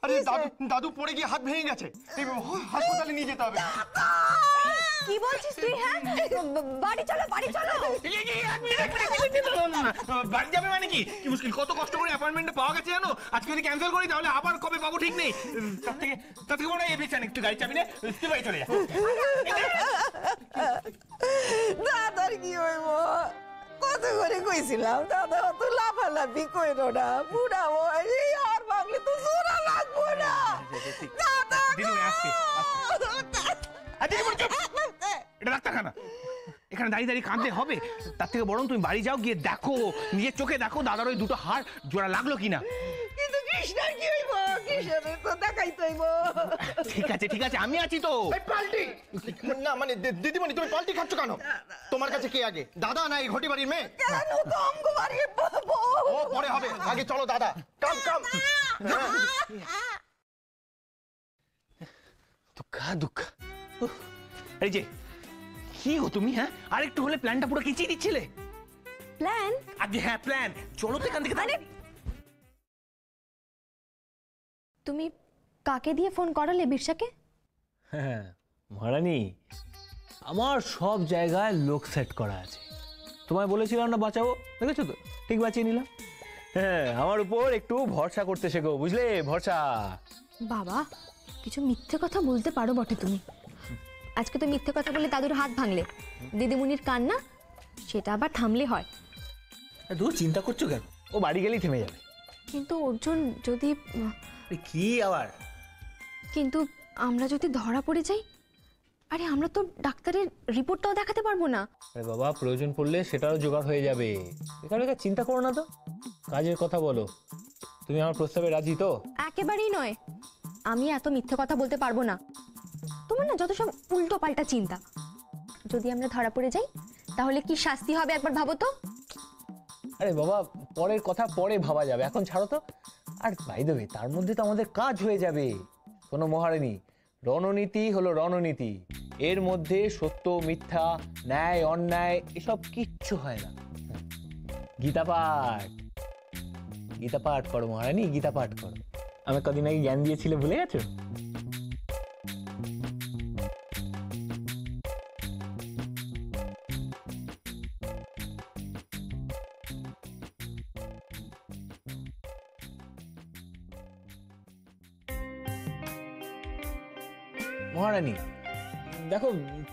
আরে দাদু দাদু পড়ে গিয়ে হাত ভেঙে গেছে, হাসপাতালে নিয়ে যেতে হবে। কি বলছিস তুই? হ্যাঁ, বাড়ি চলো বাড়ি চলো। বাড়ি যাবে মানে কি? কি মুশকিল, কত কষ্ট করে অ্যাপয়েন্টমেন্টটা পাওয়া গেছে জানো? আজকে যদি ক্যান্সেল করি তাহলে আবার কবে পাবো ঠিক নেই। তার থেকে বড় এবিসি একটু গাড়ি চাবি নে, তুই বাড়ি চলে যা। দাদার কি হইব? কত করে কইছিলাম দাদা অত লাফালাফি কইরো না, বুড়া বয়সে আর ভাবলে তো জোড়া লাগবো না। দাদা দিদি আসছে, এটা ডাক্তারখানা, এখানে দাঁড়িয়ে দাঁড়িয়ে কাঁদতে হবে? তার থেকে বরং তুমি বাড়ি যাও, গিয়ে দেখো, নিজের চোখে দেখো দাদার ওই দুটো হাড় জোড়া লাগলো কিনা। কিন্তু কৃষ্ণের কি হইব? কৃষ্ণের তো দেখাইতে হইব। ঠিক আছে আমি আছি তো। পাল্টি না মানে দিদিমণি, তুমি পাল্টি খাচ্ছ কেন? তোমার কাছে কে আগে, দাদা না এই ঘটি বাড়ির মেয়ে? কেন তো অঙ্গ বাড়িয়ে ও পরে হবে, আগে চলো দাদা। কাম কাম। দুঃখ। এই যে কি গো তুমি, হ্যাঁ আরেকটু হলে প্ল্যানটা পুরো কিচিয়ে দিচ্ছিলে। প্ল্যান? আগে হ্যাঁ প্ল্যান, চলো তো এখান থেকে। আরে তুমি কাকে দিয়ে ফোন করালে বিরসাকে? হ্যাঁ মহারানী, আমার সব জায়গায় লোক সেট করা আছে। তোমায় বলেছিলাম না বাঁচাবো, দেখেছো তো ঠিক বাঁচিয়ে নিলাম। হ্যাঁ আমার উপর একটু ভরসা করতে শেখো, বুঝলে? ভরসা। বাবা, কিছু মিথ্যে কথা বলতে পারো বটে তুমি। আজকে তো মিথ্যে কথা বলে দাদুর হাত ভাঙলে, দিদিমণির কান্না সেটা আবার থামলে হয়। দূর চিন্তা করছো কেন? ও বাড়ি গেলেই থেমে যাবে। কিন্তু অর্জুন যদি, কি আবার? কিন্তু আমরা যদি ধরা পড়ে যাই, আরে আমরা তো ডাক্তারের রিপোর্টটাও দেখাতে পারবো না। আরে বাবা, প্রয়োজন পড়লে সেটাও জোগাড় হয়ে যাবে। এখানে চিন্তা করো না তো, কাজের কথা বলো। তুমি আমার প্রস্তাবে রাজি তো? একেবারেই নয়, আমি এত মিথ্যে কথা বলতে পারবো না। তোমার না যত সব উল্টো পাল্টা চিন্তা। যদি আমরা ধরা পড়ে যাই তাহলে কি শাস্তি হবে একবার ভাবো তো। আরে বাবা, পরের কথা পরে ভাবা যাবে, এখন ছাড়ো তো। আর বাই দ্য ওয়ে, তার মধ্যে তো আমাদের কাজ হয়ে যাবে। শোনো মহারানী, রণনীতি হলো রণনীতি, এর মধ্যে সত্য মিথ্যা, ন্যায় অন্যায় এসব কিচ্ছু হয় না। গীতা পাঠ, গীতা পাঠ করো মহারানী, গীতা পাঠ করো। আমি কদিন আগে জ্ঞান দিয়েছিলে, ভুলে গেছো? মহারানী দেখো,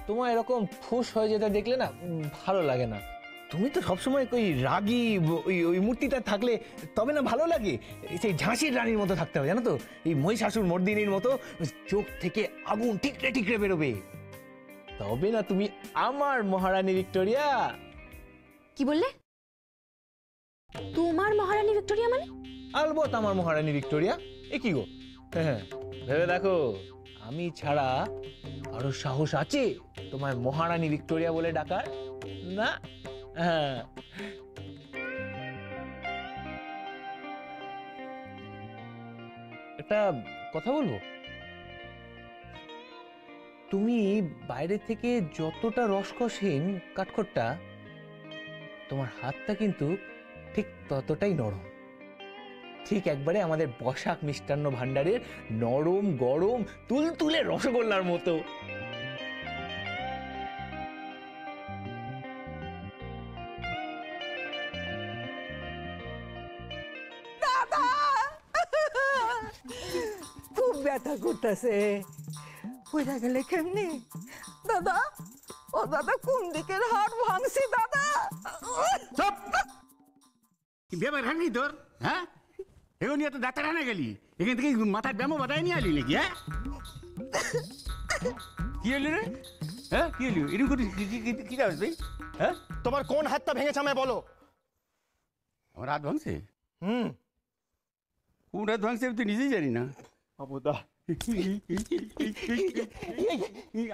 তোমার এরকম ফুস হয়ে যেতে দেখলে না ভালো লাগে না। তুমি তো সবসময় ওই রাগী ওই মূর্তিটা থাকলে তবে না ভালো লাগে। সেই ঝাঁসির রানীর মতো থাকতে হবে, জানো তো? এই মহিষাসুর মর্দিনীর মতো চোখ থেকে আগুন ঠিকরে ঠিকরে বেরোবে, তবে না তুমি আমার মহারানী ভিক্টোরিয়া। কি বললে? তোমার মহারানী ভিক্টোরিয়া মানে? আলবত আমার মহারানী ভিক্টোরিয়া। এ কি গো, হ্যাঁ ভেবে দেখো, আমি ছাড়া আরো সাহস আছে তোমার মহারানী ভিক্টোরিয়া বলে ডাকার? না। হ্যাঁ, একটা কথা বলবো? তুমি বাইরে থেকে যতটা রসকসহীন কাঠখোট্টা, তোমার হাতটা কিন্তু ঠিক ততটাই নরম। ঠিক একবারে আমাদের বসাক মিষ্টান্ন ভান্ডারের নরম গরম তুলতুলে রসগোল্লার মতো। দাদা খুব ব্যথা করতেছে, পড়া গেলে কেমনি? দাদা, ও দাদা কোন দিকের হাড় ভাঙছে দাদা? ব্যাপার খান কি তোর? হ্যাঁ, এগুলো নিয়ে তো ডাক্তারখানা গেলি, এখান থেকে মাথার ব্যায়ামও বাতায় নিয়ে আলি নাকি? হ্যাঁ, কি হলি রে? হ্যাঁ কি হলি? এরকম করে কি যাবে তুই? হ্যাঁ, তোমার কোন হাতটা ভেঙেছে আমায় বলো। আমার হাত ভাঙছে? কোন হাত ভাঙছে আমি তো নিজেই জানি না। বাবুদা,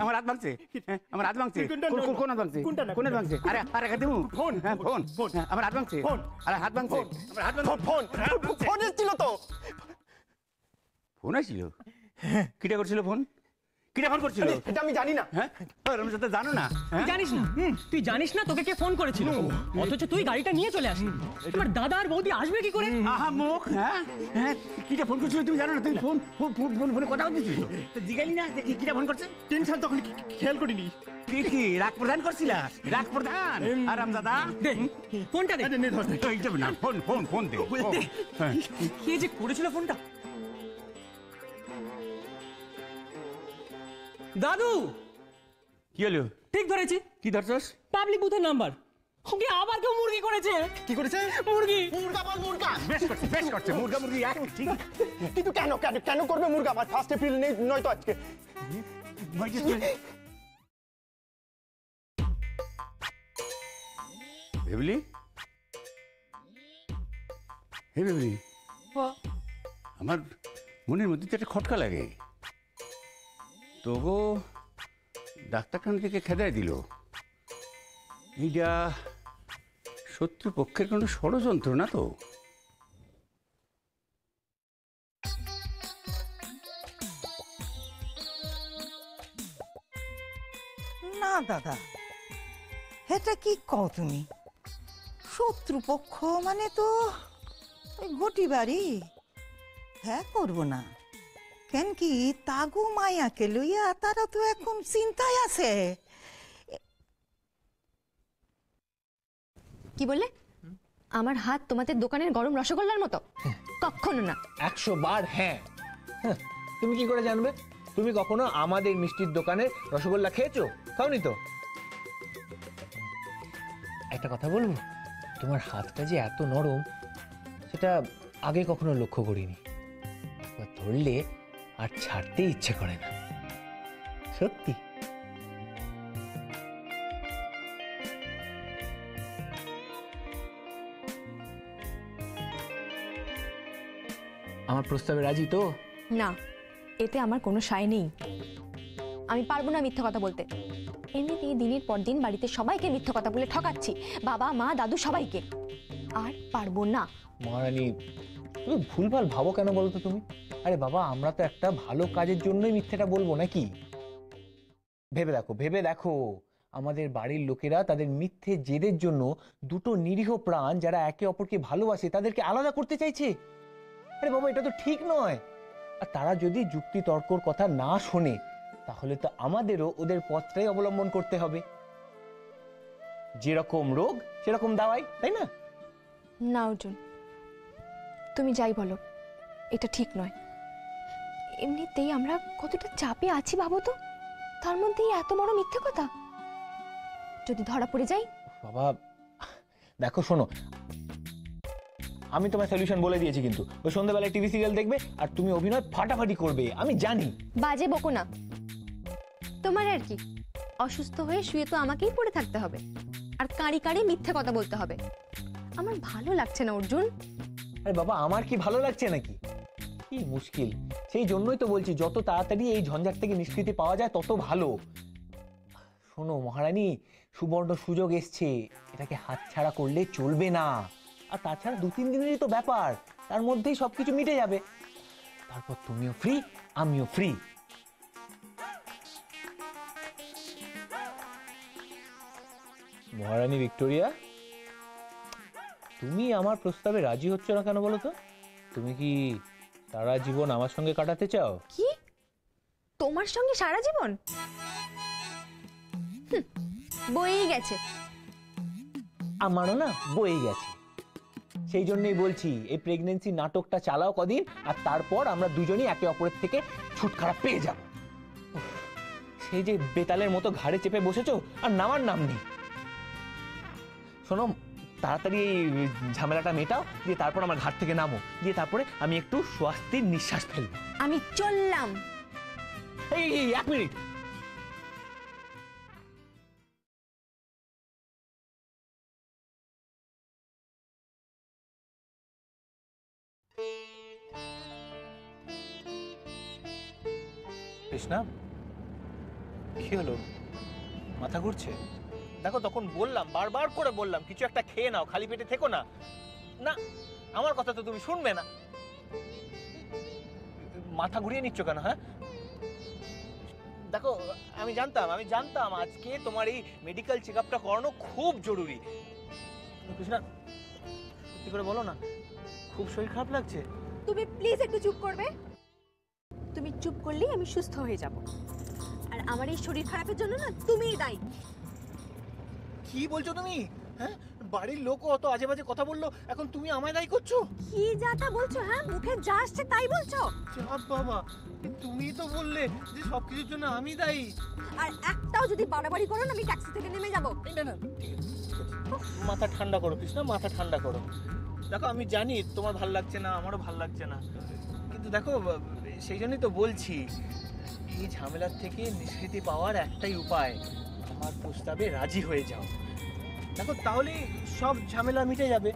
আমার হাত ভাঙছে, আমার হাত ভাঙছে। কোন হাত ভাঙছে? কোন হাত ভাঙছে? আরে আরে কাদিমু ফোন, হ্যাঁ ফোন, আমার হাত ভাঙছে। আরে হাত ভাঙছে, আমার হাত ভাঙছে। ফোন ফোন এসেছিল তো। ফোন আসছিল? কিটা করছিল ফোন? কিটা ফোন করছিল? এটা আমি জানি না। হ্যাঁ রমজাদা জানো না? তুই জানিস না? তুই জানিস না তোকে কে ফোন করেছিল? অথচ তুই গাড়িটা নিয়ে চলে আসিস। তোমার দাদা আর বৌদি আসবে কি করে? আহা মুখ, হ্যাঁ হ্যাঁ, কিটা ফোন করছিল তুমি জানো না? তুমি ফোনে কথা বলছিস তো জিগালি না যে কিটা ফোন করছে? টেনশন তখন খেয়াল করিনি। কি রাগ প্রধান করছিলা? রাগ প্রধান আরামজাদা দে ফোনটা দে। এই যাবে না, ফোন দে। হ্যাঁ কে যে করেছিল ফোনটা? দাদু কি হলো? ঠিক ধরেছি, কি ধরছস? পাবলিক বুথের নাম্বার। ওকে আবার কেউ মুরগি করেছে। কি করেছে? মুরগি। মুরগা বল মুরগা। বেশ করছে মুরগা মুরগি এক ঠিক। কিন্তু কেন কেন কেন করবে মুরগা? আমার 1 এপ্রিল নেই নয় তো আজকে। ভেবলি হে ভেবলি, আমার মনের মধ্যে তো একটা খটকা লাগে। তবু ডাক্তারখানা থেকে খেদায় দিল। এইটা শত্রুপক্ষের কোনো ষড়যন্ত্র না তো? না দাদা, এটা কি কও তুমি? শত্রুপক্ষ মানে তো ওই ঘটি বাড়ি। হ্যাঁ করবো না কেন কি? তাগু মায়াকে লইয়া তারা তো এখন চিন্তায় আছে। কি বললে? আমার হাত তোমাদের দোকানের গরম রসগোল্লার মতো? কখনো না। 100 বার হ্যাঁ। তুমি কি করে জানবে? তুমি কখনো আমাদের মিষ্টির দোকানের রসগোল্লা খেয়েছো? খাওনি তো? একটা কথা বলবো, তোমার হাতটা যে এত নরম সেটা আগে কখনো লক্ষ্য করিনি। এবার ধরলে আর ছাড়তে ইচ্ছে করে না, সত্যি। আমার প্রস্তাবে রাজি তো? না, এতে আমার কোনো সায় নেই। আমি পারবো না মিথ্যে কথা বলতে। এমনিতেই দিনের পর দিন বাড়িতে সবাইকে মিথ্যে কথা বলে ঠকাচ্ছি, বাবা মা দাদু সবাইকে। আর পারবো না। মহারানী, তুমি ভুলভাল ভাবো কেন বলো তো তুমি? আরে বাবা, আমরা তো একটা ভালো কাজের জন্যই মিথ্যেটা বলবো নাকি? ভেবে দেখো, ভেবে দেখো, আমাদের বাড়ির লোকেরা তাদের মিথ্যে জেদের জন্য দুটো নিরীহ প্রাণ যারা একে অপরকে ভালোবাসে তাদেরকে আলাদা করতে চাইছে। আরে বাবা, এটা তো ঠিক নয়। আর তারা যদি যুক্তি তর্কর কথা না শোনে তাহলে তো আমাদেরও ওদের পথটাই অবলম্বন করতে হবে। যেরকম রোগ সেরকম দাওয়াই, তাই না? না অর্জুন, তুমি যাই বলো, এটা ঠিক নয়। এমনিতেই আমরা কতটা চাপে আছি ভাবো তো, তার মধ্যেই এত বড় মিথ্যে কথা। যদি ধরা পড়ে যাই? বাবা দেখো, শোনো, আমি তোমার সলিউশন বলে দিয়েছি, কিন্তু ওই সন্ধ্যাবেলায় টিভি সিরিয়াল দেখবে আর তুমি অভিনয় ফাটাফাটি করবে, আমি জানি। বাজে বকো না। তোমার আর কি, অসুস্থ হয়ে শুয়ে তো আমাকেই পড়ে থাকতে হবে আর কাঁড়ি কাঁড়ি মিথ্যে কথা বলতে হবে। আমার ভালো লাগছে না অর্জুন। আরে বাবা, আমার কি ভালো লাগছে নাকি? কি মুশকিল, সেই জন্যই তো বলছি যত তাড়াতাড়ি এই ঝঞ্ঝাট থেকে নিষ্কৃতি পাওয়া যায় তত ভালো। শোনো মহারানী, সুবর্ণ সুযোগ এসছে, এটাকে হাতছাড়া করলে চলবে না। আর তাছাড়া 2-3 দিনেরই তো ব্যাপার, তার মধ্যেই সবকিছু মিটে যাবে। তারপর তুমিও ফ্রি, আমিও ফ্রি। মহারানী ভিক্টোরিয়া, তুমি আমার প্রস্তাবে রাজি হচ্ছ না কেন বলো তো? তুমি কি সারা জীবন আমার সঙ্গে কাটাতে চাও? কি? তোমার সঙ্গে সারা জীবন? বয়েই গেছে। আমারও না বয়ে গেছে। সেই জন্যই বলছি, এই প্রেগন্যান্সি নাটকটা চালাও কদিন, আর তারপর আমরা দুজনেই একে অপরের থেকে ছুটকারা পেয়ে যাব। সেই যে বেতালের মতো ঘাড়ে চেপে বসেছো আর নামার নাম নেই। শোনো, তাড়াতাড়ি এই ঝামেলাটা মেটাও, দিয়ে তারপর আমার ঘাট থেকে নামো, দিয়ে তারপরে আমি একটু স্বস্তির নিঃশ্বাস ফেলবো। আমি চললাম। এই 1 মিনিট। কৃষ্ণা, কি হলো? মাথা ঘুরছে? দেখো, তখন বললাম, বারবার করে বললাম কিছু একটা খেয়ে নাও, খালি পেটে থেকো না। না, আমার কথা তো তুমি শুনবে না। মাথা ঘুরিয়ে নিচ্ছ কেন? হ্যাঁ, দেখো আমি জানতাম আজকে তোমার এই মেডিকেল চেক আপটা করানো খুব জরুরি। কৃষ্ণা সত্যি করে বলো না, খুব শরীর খারাপ লাগছে? তুমি প্লিজ একটু চুপ করবে? তুমি চুপ করলেই আমি সুস্থ হয়ে যাব, আর আমার এই শরীর খারাপের জন্য না তুমিই দায়ী। কি বলছো তুমি? হ্যাঁ, বাড়ির লোকও অত আজে বাজে কথা বললো, এখন তুমি আমায় দায়ী করছো? কি যাতা বলছো? হ্যাঁ, মুখে যা আসছে তাই বলছো। চাপ বাবা, তুমি তো বললে যে সবকিছুর জন্য আমি দায়ী। আর একটাও যদি বাড়াবাড়ি করো না, আমি ট্যাক্সি থেকে নেমে যাব। না না, মাথা ঠান্ডা করো কৃষ্ণা, মাথা ঠান্ডা করো। দেখো আমি জানি তোমার ভাল লাগছে না, আমারও ভাল লাগছে না, কিন্তু দেখো সেই জন্যই তো বলছি, এই ঝামেলার থেকে নিষ্কৃতি পাওয়ার একটাই উপায়, আমার প্রস্তাবে রাজি হয়ে যাও। দেখো তাহলে সব ঝামেলা মিটে যাবে।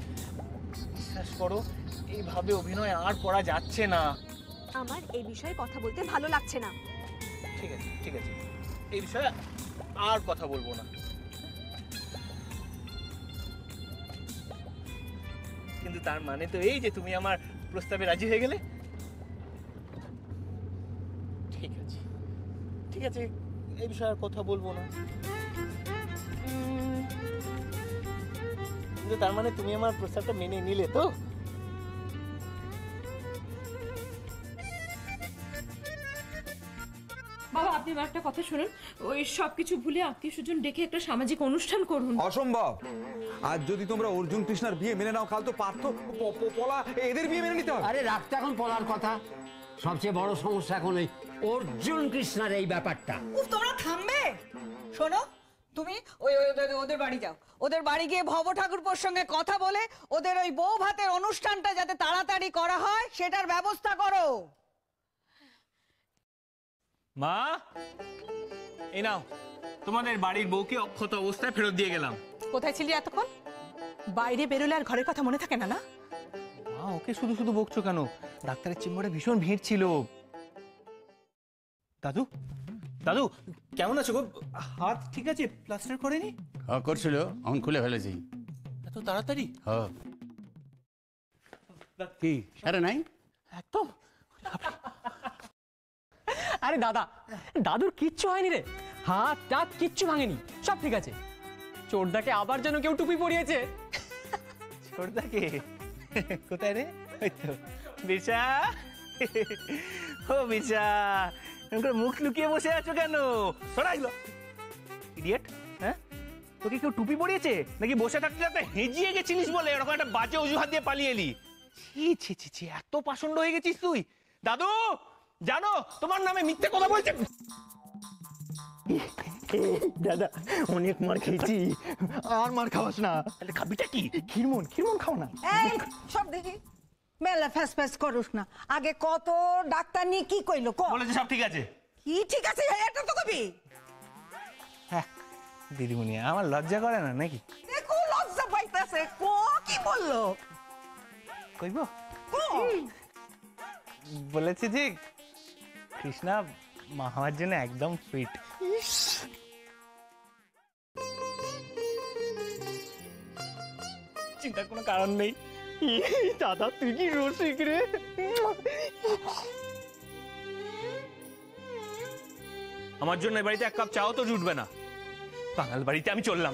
বিশ্বাস করো, এইভাবে অভিনয় আর করা যাচ্ছে না। আমার এই বিষয়ে কথা বলতে ভালো লাগছে না। ঠিক আছে ঠিক আছে, এই বিষয়ে আর কথা বলবো না। কিন্তু তার মানে তো এই যে তুমি আমার প্রস্তাবে রাজি হয়ে গেলে? ঠিক আছে ঠিক আছে, এই বিষয়ে আর কথা বলবো না। কিন্তু তার মানে তুমি আমার প্রস্তাবটা মেনে নিলে তো? বাবা, আপনি আমার একটা কথা শুনুন, ওই সবকিছু ভুলে আত্মীয় স্বজন ডেকে একটা সামাজিক অনুষ্ঠান করুন। অসম্ভব। আজ যদি তোমরা অর্জুন কৃষ্ণার বিয়ে মেনে নাও, কাল তো পার্থ পলা এদের বিয়ে মেনে নিতে হবে। আরে রাখতে এখন পলার কথা, সবচেয়ে বড় সমস্যা এখন এই অর্জুন কৃষ্ণার এই ব্যাপারটা। তোমরা থামবে? শোনো, তুমি ওই ওদের বাড়ি যাও, ওদের বাড়ি গিয়ে ভব ঠাকুরপোর সঙ্গে কথা বলে ওদের ওই বউ ভাতের অনুষ্ঠানটা যাতে তাড়াতাড়ি করা হয় সেটার ব্যবস্থা করো। মা, এই নাও তোমাদের বাড়ির বউকে অক্ষত অবস্থায় ফেরত দিয়ে গেলাম। কোথায় ছিলি এতক্ষণ? বাইরে বেরোলে আর ঘরের কথা মনে থাকে না? না মা, ওকে শুধু শুধু বকছো কেন? ডাক্তারের চেম্বারে ভীষণ ভিড় ছিল। দাদু দাদু কেমন আছো গো? হাত ঠিক আছে? প্লাস্টার করেনি? হ্যাঁ করছিল, এখন খুলে ফেলেছি। এত তাড়াতাড়ি? হ্যাঁ। কি আরে নাই একদম। আরে দাদা, দাদুর কিচ্ছু হয়নি রে, হাত টাত কিচ্ছু ভাঙেনি, সব ঠিক আছে। চোরদাকে আবার যেন কেউ টুপি পরিয়েছে। ছোটদাকে? কোথায় রে? ওই তো বিশা। ও বিশা, মুখ লুকিয়ে বসে আছো কেন? সরাইলো ইডিয়েট। হ্যাঁ, তোকে কেউ টুপি পরিয়েছে নাকি বসে থাকতে থাকতে হেজিয়ে গেছিলিস বলে এরকম একটা বাজে অজুহাত দিয়ে পালিয়ে এলি? ছি ছি ছি ছি, এত পাষণ্ড হয়ে গেছিস তুই? দাদু জানো তোমার নামে মিথ্যে কথা বলছে। দাদা অনেক মার খেয়েছি, আর মার খাওয়াস না। তাহলে খাবিটা কি? খিরমন খিরমন খাও না। এই সব দেখি মেলা ফ্যাস ফ্যাস করুস না। আগে কত ডাক্তার নিয়ে কি কইলো? বলেছে সব ঠিক আছে। কি ঠিক আছে এটা তো কবি? হ্যাঁ দিদিমণি, আমার লজ্জা করে না নাকি? দেখো লজ্জা পাইতাছে। কি বললো? কইব? কো বলেছে যে কৃষ্ণা মা হওয়ার জন্য একদম ফিট। চিন্তার কোনো কারণ নেই। দাদা তুই কি রসিক রে। আমার জন্য এ বাড়িতে এক কাপ চাও তো জুটবে না। বাঙাল বাড়িতে আমি চললাম।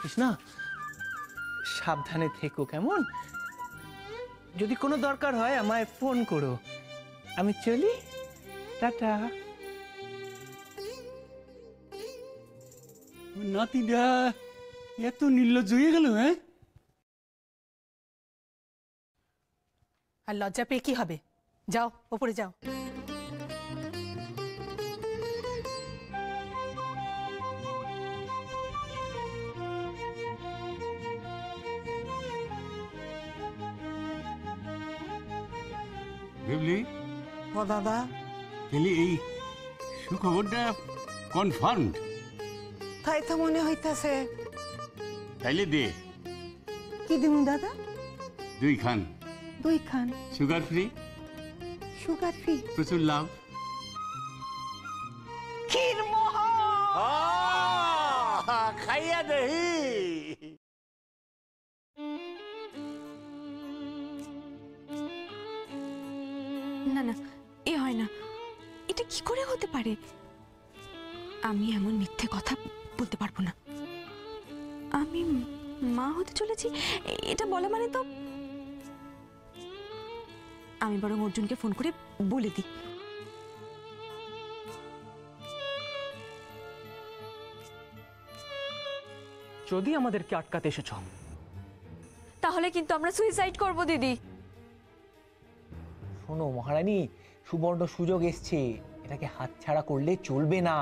কৃষ্ণা সাবধানে থেকো কেমন? যদি কোনো দরকার হয় আমায় ফোন করো। আমি চলি, টাটা। নাতিটা এত নির্লজ্জ হয়ে গেল? হ্যাঁ, আর লজ্জা পেয়ে কি হবে? যাও ওপরে যাও। বুঝলি? ও দাদা, তাহলে এই সুখবরটা কনফার্ম? তাই তো মনে হইতাছে। তাইলে দে কি দিমু দাদা? 2 খান, 2 খান সুগার ফ্রি, সুগার ফ্রি, প্রচুর লাভ। খাইয়া দেহি। না না, এ হয় না, এটা কি করে হতে পারে? আমি এমন মিথ্যে কথা বলতে পারবো না। আমি মা হতে চলেছি এটা বলা মানে তো, আমি বরং অর্জুনকে ফোন করে বলে দিই। যদি আমাদেরকে আটকাতে এসেছ, তাহলে কিন্তু আমরা সুইসাইড করব দিদি। শোনো মহারানী, সুবর্ণ সুযোগ এসছে, এটাকে হাতছাড়া করলে চলবে না।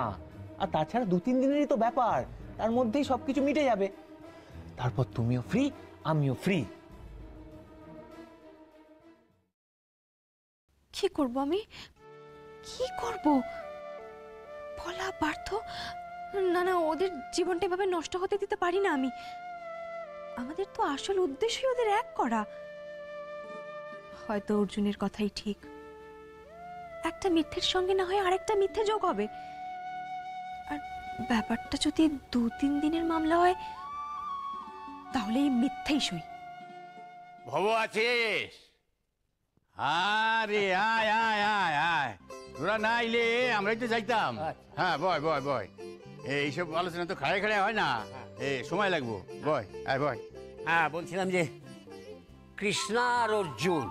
আর তাছাড়া 2-3 দিনেরই তো ব্যাপার, তার মধ্যেই সবকিছু মিটে যাবে। তারপর তুমিও ফ্রি, আমিও ফ্রি। কি করব আমি, কি করব? বলা পার্থ, না না, ওদের জীবনটা এভাবে নষ্ট হতে দিতে পারি না আমি। আমাদের তো আসল উদ্দেশ্যই ওদের এক করা। হয়তো অর্জুনের কথাই ঠিক, একটা মিথ্যের সঙ্গে না হয় আরেকটা মিথ্যে যোগ হবে। আর ব্যাপারটা যদি 2-3 দিনের মামলা হয়, তাহলে এই মিথ্যেই সই। ভব আছিস? আরে আয় আয় আয় আয়, তোরা না এলে আমরাই তো যাইতাম। হ্যাঁ বয় বয় বয়, এইসব আলোচনা তো খাড়ায় খাড়ায় হয় না, সময় লাগবো। বয় আয় বয়। হ্যাঁ, বলছিলাম যে কৃষ্ণা আর অর্জুন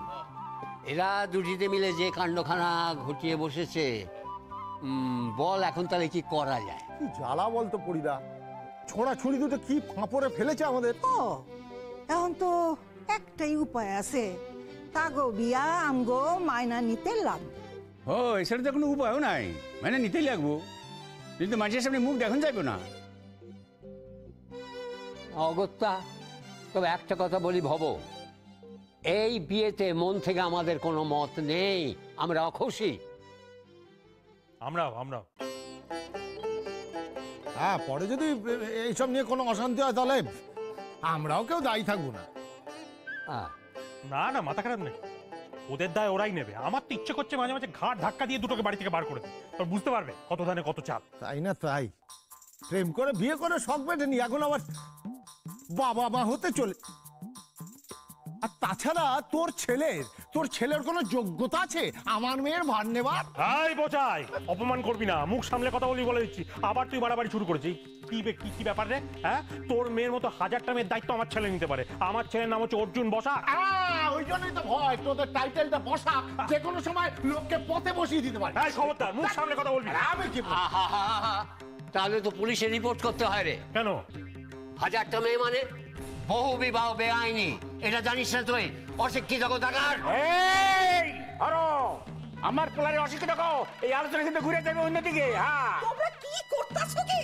এরা দুটিতে মিলে যে কাণ্ডখানা ঘটিয়ে বসেছে, বল এখন তাহলে কি করা যায়? কি জ্বালা বলতো পরিদা, ছোড়া ছুরি দুটো কি ফাঁপড়ে ফেলেছে আমাদের। ও এখন তো একটাই উপায় আছে, তাগো বিয়া আমগো মাইনা নিতে লাগবে। ও এছাড়া তো কোনো উপায়ও নাই, মানে নিতেই লাগবো, কিন্তু মানুষের সামনে মুখ দেখন যাবে না। অগত্যা, তবে একটা কথা বলি ভব, এই বিয়েতে মন থেকে আমাদের কোনো মত নেই, আমরা অখুশি। আমরাও হ্যাঁ, পরে যদি এইসব নিয়ে কোনো অশান্তি হয় তাহলে আমরাও কেউ দায়ী থাকবো না। না না, মাথা খারাপ নেই, ওদের দায় ওরাই নেবে। আমার তো ইচ্ছে করছে মাঝে মাঝে ঘাট ধাক্কা দিয়ে দুটোকে বাড়ি থেকে বার করে দিই, তোর বুঝতে পারবে কত ধানে কত চাপ। তাই না, তাই প্রেম করে বিয়ে করে শখ পেটেনি, এখন আবার বাবা মা হতে চলে। আর তাছাড়া তোর ছেলের কোনো যোগ্যতা আছে আমার মেয়ের ভার নেবার? এই বোঝাই, অপমান করবি না, মুখ সামলে কথা বলি বলে দিচ্ছি। আবার তুই বাড়াবাড়ি শুরু করেছিস। কি ব্যাপার রে? হ্যাঁ, তোর মেয়ের মতো 1000টা মেয়ের দায়িত্ব আমার ছেলে নিতে পারে। আমার ছেলের নাম হচ্ছে অর্জুন বসাক। ওই জন্যই তো ভয়, তোদের টাইটেলটা বসাক, যে কোনো সময় লোককে পথে বসিয়ে দিতে পারে। এই খবরদার, মুখ সামলে কথা বলবি। আমি কি তাহলে তো পুলিশে রিপোর্ট করতে হয় রে। কেন? 1000টা মেয়ে মানে বহু বিবাহ বেআইনি, এটা জানিস না তুই? অশিক্ষিত কোথাকার। আমার পোলারে অশিক্ষিত কো, এই আলোচনা কিন্তু ঘুরে যাবে অন্যদিকে। হ্যাঁ, তোমরা কি করতাছো কি?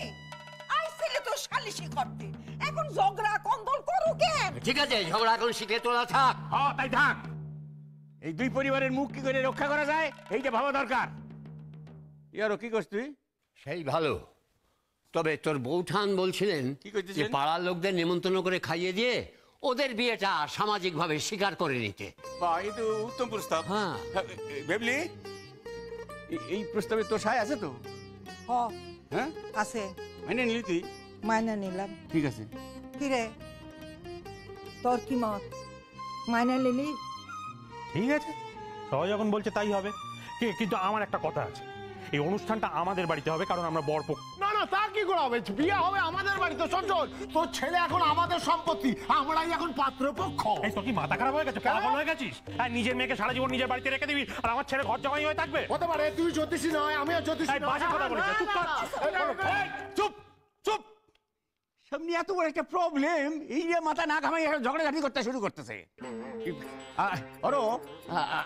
আইছিলে তো সালিশি করতে, এখন ঝগড়া কন্দল করো কেন? ঠিক আছে, ঝগড়া এখন শিখে তোলা থাক। হ্যাঁ তাই থাক। এই দুই পরিবারের মুখ কি করে রক্ষা করা যায় এইটা ভাবা দরকার। ইয়ারও কি করছ তুই? সেই ভালো, তবে তোর বৌঠান বলছিলেন কি কইতেছেন? যে পাড়ার লোকদের নিমন্ত্রণ করে খাইয়ে দিয়ে ওদের বিয়েটা সামাজিকভাবে স্বীকার করে নিতে। বাহ, এই তো উত্তম প্রস্তাব। হ্যাঁ, বেবলি, এই প্রস্তাবে তোর সায় আছে তো? হ হ্যাঁ আছে, মানে নিলি তুই? মাইনা নিলাম। ঠিক আছে। কিরে, তোর কি মত? মাইনা নিলি? ঠিক আছে, সবাই যখন বলছে তাই হবে। কিন্তু আমার একটা কথা আছে, এই অনুষ্ঠানটা আমাদের বাড়িতে হবে, কারণ আমরা বরপক্ষ। না না, তা কি করে হবে? বিয়ে হবে আমাদের বাড়িতে। শোন, তোর ছেলে এখন আমাদের সম্পত্তি, আমরাই এখন পাত্রপক্ষ। এই তোর কি মাথা খারাপ হয়ে গেছে, পাগল হয়ে গেছিস? হ্যাঁ, নিজের মেয়েকে সারা জীবন নিজের বাড়িতে রেখে দিবি, আর আমার ছেলে ঘর জামাই হয়ে থাকবে? হতে পারে তুই জ্যোতিষী নয়, আমিও জ্যোতিষী এই বাজে কথা বলিস না, চুপ কর। চুপ চুপ, সামনে এত বড় একটা প্রবলেম, এই যে মাথা না ঘামাই ঝগড়াঝাটি করতে শুরু করতেছে।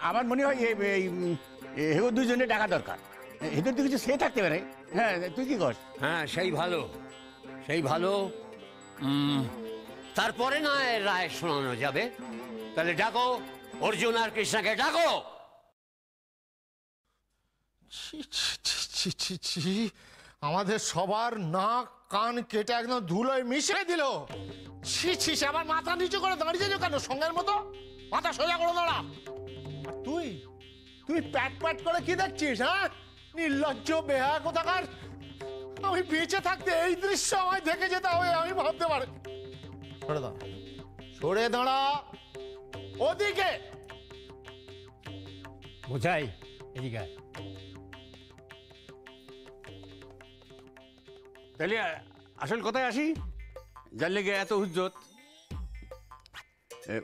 আমার মনে হয় এগো দুজনে টাকা দরকার, এদের তো কিছু সে থাকতে পারে। হ্যাঁ, তুই কি কর? হ্যাঁ, সেই ভালো, সেই ভালো। তারপরে না এর রায় শোনানো যাবে। তাহলে ডাকো অর্জুন আর কৃষ্ণাকে, ডাকো। আমাদের সবার নাক কান কেটে একদম ধুলোয় মিশিয়ে দিল। ছি, আবার মাথা নিচু করে দাঁড়িয়ে কেন সঙ্গের মতো? মাথা সোজা করে দাঁড়া। তুই প্যাট করে কি দেখছিস? হ্যাঁ, নির্লজ্জ বেহায়া কোথাকার। আমি বেঁচে থাকতে এই দৃশ্য আমায় দেখে যেতে হবে, আমি ভাবতে পারি। সরে দাঁড়া ওদিকে। বোঝাই, এদিকে আয়। তাহলে আসল কথায় আসি, যার লেগে এত হুজ্জত।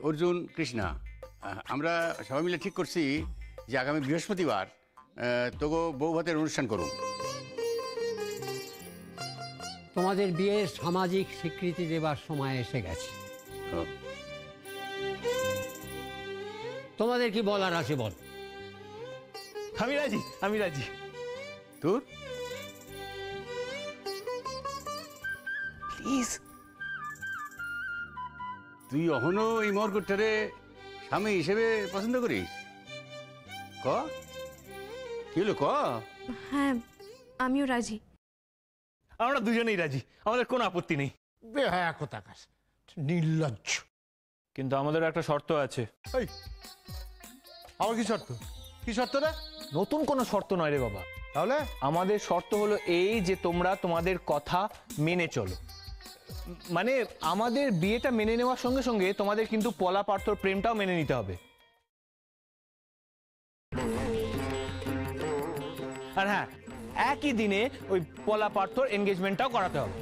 অর্জুন, কৃষ্ণা, আমরা সবাই মিলে ঠিক করছি যে আগামী বৃহস্পতিবার তোকে বউ ভাতের অনুষ্ঠান করুন। তোমাদের বিয়ের সামাজিক স্বীকৃতি দেবার সময় এসে গেছে। তোমাদের কি বলার আছে বল। আমি রাজি, আমি রাজি। তোর প্লিজ। তুই অহনো এই মর্গটারে স্বামী হিসেবে পছন্দ করিস? ক কি হলো, ক। হ্যাঁ, আমিও রাজি। আমরা দুজনেই রাজি, আমাদের কোনো আপত্তি নেই। বেহায়া কোথাকার, নির্লজ্জ। কিন্তু আমাদের একটা শর্ত আছে। এই, আমার কি শর্ত? কি শর্ত রে? নতুন কোনো শর্ত নয় রে বাবা। তাহলে আমাদের শর্ত হলো এই যে তোমরা তোমাদের কথা মেনে চলো। মানে আমাদের বিয়েটা মেনে নেওয়ার সঙ্গে সঙ্গে তোমাদের কিন্তু পলা পার্থর প্রেমটাও মেনে নিতে হবে। আর হ্যাঁ, একই দিনে ওই পলা পার্থর এনগেজমেন্টটাও করাতে হবে।